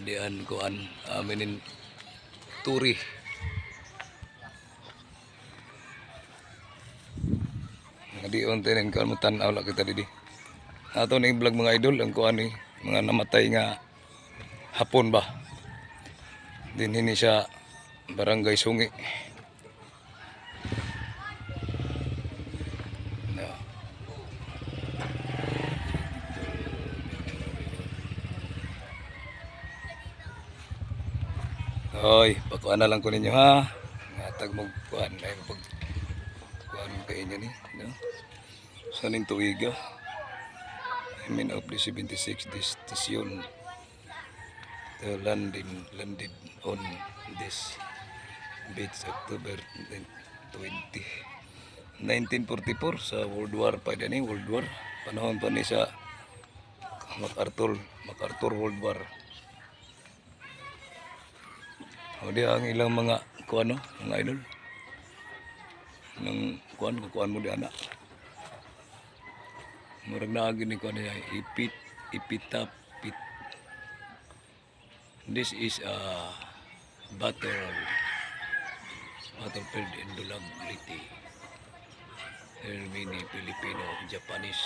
dian kuan aminin turi. Di on tenen kan tan-aw la kita didi. Ato ni vlog mga idol ang kuan ni mga namatay nga hapon ba. Dinhi siya Barangay Sungi. Hoy, pakuan na lang ko ninyo ha. Matag mo kuan ay pag kuan kay inyo ni, no? Sa ning tuig I mean of the 76 decision landed on this beach October 20 1944 sa World War pa din World War panahon pa ni sa MacArthur World War. O di ang ilang mga kuan no, mga idol. Nang kuan mo di ana. Murag naagi ni kuan niya epitaph. This is a battlefield in Dulag, Liti. There many Filipino, Japanese,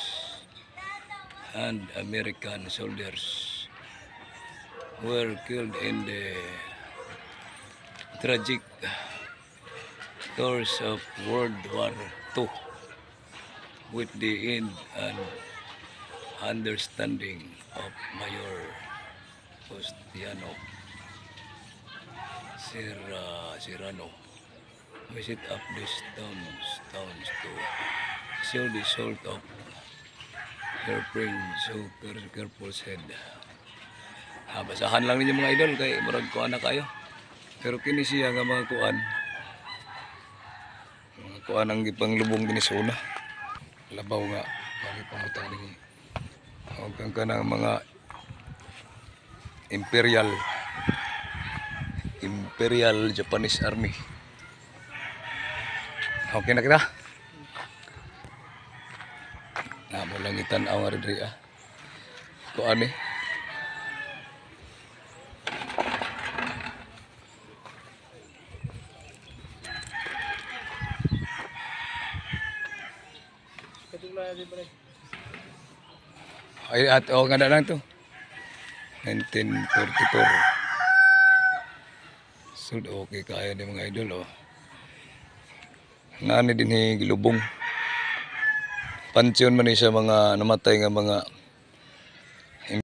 and American soldiers were killed in the tragic course of World War II with the end and understanding of Mayor Ostiano Serrano visit up these towns to show the sort of airplane so careful said. Basahan lang ninyo mga idol kay murag kuan na kayo. Pero kini siya nga mga kuan ang gipanglubong din sa una. Labaw nga bali pangutang dinhi. Hanggang ka ng mga Imperial Japanese Army. Okay na kita. Mo lang itan-aw nga diri kuan eh. Ay at nga na lang to 1944. So okay kaya ni mga idol nani din gilubong pansyon man ni sa mga namatay nga mga